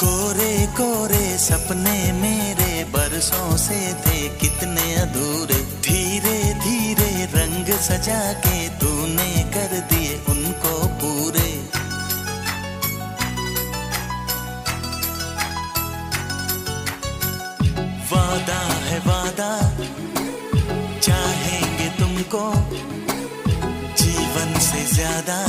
कोरे कोरे सपने मेरे बरसों से थे कितने अधूरे, धीरे धीरे रंग सजा के तूने कर दिए उनको पूरे। वादा है वादा, चाहेंगे तुमको जीवन से ज्यादा,